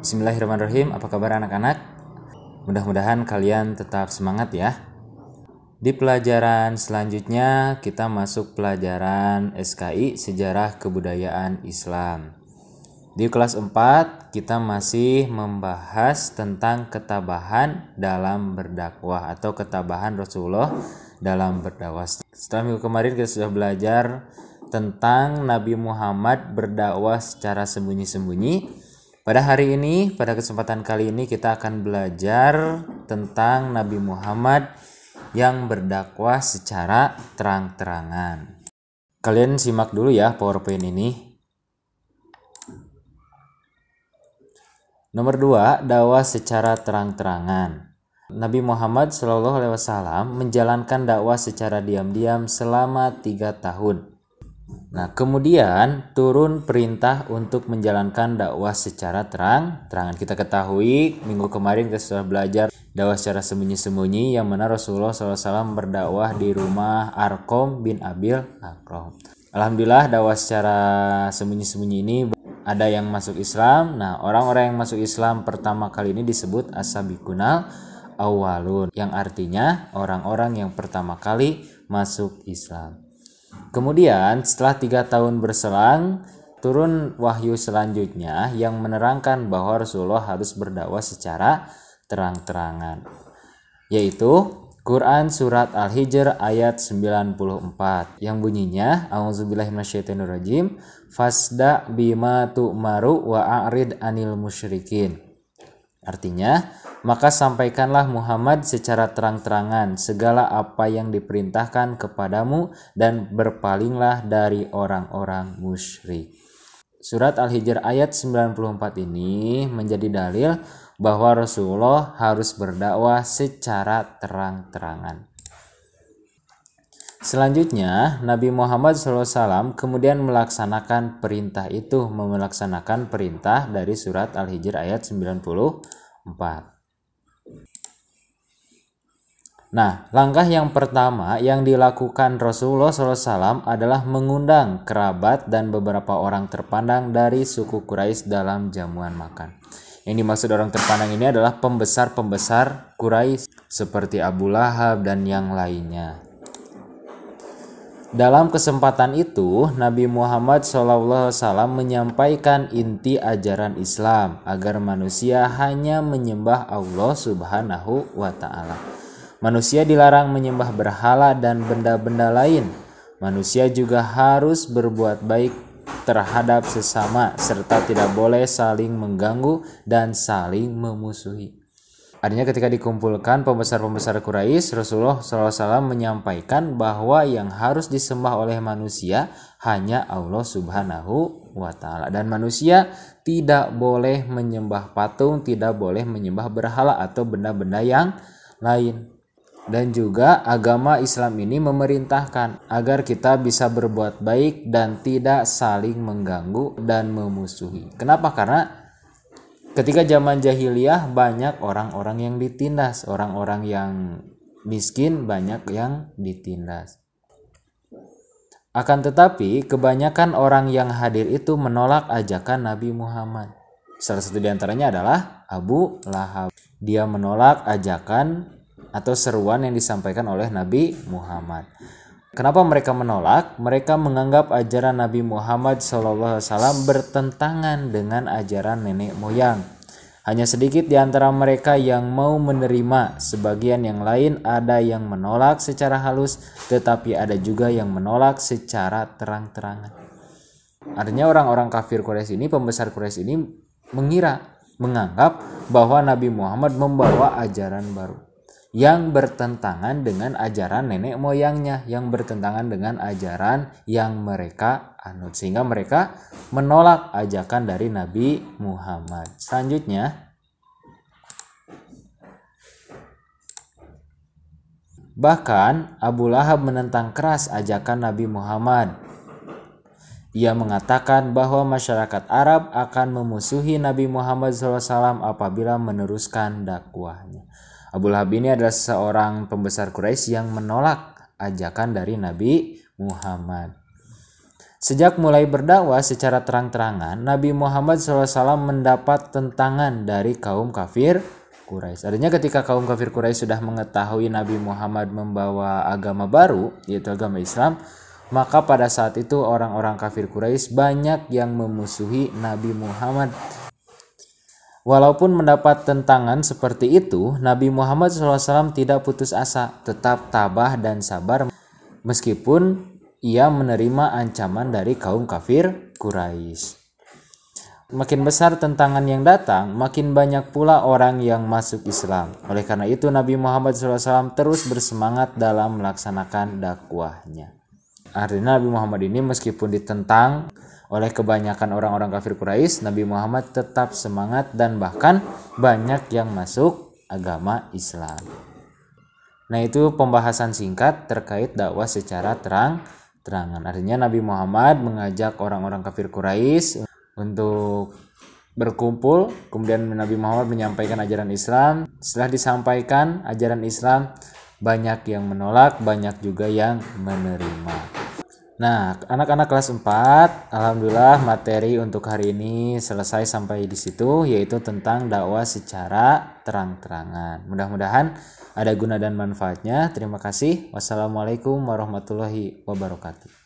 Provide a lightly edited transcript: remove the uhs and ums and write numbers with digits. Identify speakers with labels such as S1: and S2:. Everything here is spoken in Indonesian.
S1: Bismillahirrahmanirrahim. Apa kabar anak-anak? Mudah-mudahan kalian tetap semangat ya. Di pelajaran selanjutnya kita masuk pelajaran SKI Sejarah Kebudayaan Islam. Di kelas 4 kita masih membahas tentang ketabahan dalam berdakwah atau ketabahan Rasulullah dalam berdakwah. Setelah minggu kemarin kita sudah belajar tentang Nabi Muhammad berdakwah secara sembunyi-sembunyi. Pada hari ini, pada kesempatan kali ini kita akan belajar tentang Nabi Muhammad yang berdakwah secara terang-terangan. Kalian simak dulu ya PowerPoint ini. Nomor 2, dakwah secara terang-terangan. Nabi Muhammad SAW menjalankan dakwah secara diam-diam selama 3 tahun. Nah, kemudian turun perintah untuk menjalankan dakwah secara terang-terangan. Kita ketahui minggu kemarin kita sudah belajar dakwah secara sembunyi-sembunyi, yang mana Rasulullah SAW berdakwah di rumah Arqam bin Abil Arqam. Alhamdulillah dakwah secara sembunyi-sembunyi ini ada yang masuk Islam. Nah, orang-orang yang masuk Islam pertama kali ini disebut as-sabiqunal awwalun, yang artinya orang-orang yang pertama kali masuk Islam. Kemudian setelah 3 tahun berselang, turun wahyu selanjutnya yang menerangkan bahwa Rasulullah harus berdakwah secara terang-terangan, yaitu Quran Surat Al-Hijr ayat 94 yang bunyinya A'udzubillahi minasyaitonirrajim fasda bima tu'maru wa a'rid anil musyrikin. Artinya, maka sampaikanlah Muhammad secara terang-terangan segala apa yang diperintahkan kepadamu dan berpalinglah dari orang-orang musyrik. Surat Al-Hijr ayat 94 ini menjadi dalil bahwa Rasulullah harus berdakwah secara terang-terangan. Selanjutnya, Nabi Muhammad SAW kemudian melaksanakan perintah itu, melaksanakan perintah dari surat Al-Hijr ayat 94. Nah, langkah yang pertama yang dilakukan Rasulullah SAW adalah mengundang kerabat dan beberapa orang terpandang dari suku Quraisy dalam jamuan makan. Yang dimaksud orang terpandang ini adalah pembesar-pembesar Quraisy seperti Abu Lahab dan yang lainnya. Dalam kesempatan itu, Nabi Muhammad SAW menyampaikan inti ajaran Islam agar manusia hanya menyembah Allah Subhanahu wa Ta'ala. Manusia dilarang menyembah berhala dan benda-benda lain. Manusia juga harus berbuat baik terhadap sesama serta tidak boleh saling mengganggu dan saling memusuhi. Artinya ketika dikumpulkan pembesar-pembesar Quraisy, Rasulullah SAW menyampaikan bahwa yang harus disembah oleh manusia hanya Allah Subhanahu wa Ta'ala. Dan manusia tidak boleh menyembah patung, tidak boleh menyembah berhala atau benda-benda yang lain. Dan juga agama Islam ini memerintahkan agar kita bisa berbuat baik dan tidak saling mengganggu dan memusuhi. Kenapa? Karena ketika zaman jahiliyah banyak orang-orang yang ditindas, orang-orang yang miskin banyak yang ditindas. Akan tetapi kebanyakan orang yang hadir itu menolak ajakan Nabi Muhammad. Salah satu di antaranya adalah Abu Lahab. Dia menolak ajakan atau seruan yang disampaikan oleh Nabi Muhammad. Kenapa mereka menolak? Mereka menganggap ajaran Nabi Muhammad SAW bertentangan dengan ajaran nenek moyang. Hanya sedikit di antara mereka yang mau menerima, sebagian yang lain ada yang menolak secara halus, tetapi ada juga yang menolak secara terang-terangan. Artinya orang-orang kafir Quraisy ini, pembesar Quraisy ini menganggap bahwa Nabi Muhammad membawa ajaran baru yang bertentangan dengan ajaran nenek moyangnya, yang bertentangan dengan ajaran yang mereka anut, sehingga mereka menolak ajakan dari Nabi Muhammad. Selanjutnya, bahkan Abu Lahab menentang keras ajakan Nabi Muhammad. Ia mengatakan bahwa masyarakat Arab akan memusuhi Nabi Muhammad SAW apabila meneruskan dakwahnya. Abu Lahab ini adalah seorang pembesar Quraisy yang menolak ajakan dari Nabi Muhammad. Sejak mulai berdakwah secara terang-terangan, Nabi Muhammad SAW mendapat tentangan dari kaum kafir Quraisy. Artinya ketika kaum kafir Quraisy sudah mengetahui Nabi Muhammad membawa agama baru, yaitu agama Islam, maka pada saat itu orang-orang kafir Quraisy banyak yang memusuhi Nabi Muhammad. Walaupun mendapat tentangan seperti itu, Nabi Muhammad SAW tidak putus asa, tetap tabah dan sabar meskipun ia menerima ancaman dari kaum kafir Quraisy. Makin besar tentangan yang datang, makin banyak pula orang yang masuk Islam. Oleh karena itu Nabi Muhammad SAW terus bersemangat dalam melaksanakan dakwahnya. Artinya Nabi Muhammad ini meskipun ditentang oleh kebanyakan orang-orang kafir Quraisy, Nabi Muhammad tetap semangat dan bahkan banyak yang masuk agama Islam. Nah, itu pembahasan singkat terkait dakwah secara terang-terangan. Artinya Nabi Muhammad mengajak orang-orang kafir Quraisy untuk berkumpul, kemudian Nabi Muhammad menyampaikan ajaran Islam. Setelah disampaikan ajaran Islam, banyak yang menolak, banyak juga yang menerima. Nah, anak-anak kelas 4, alhamdulillah materi untuk hari ini selesai sampai di situ, yaitu tentang dakwah secara terang-terangan. Mudah-mudahan ada guna dan manfaatnya. Terima kasih. Wassalamualaikum warahmatullahi wabarakatuh.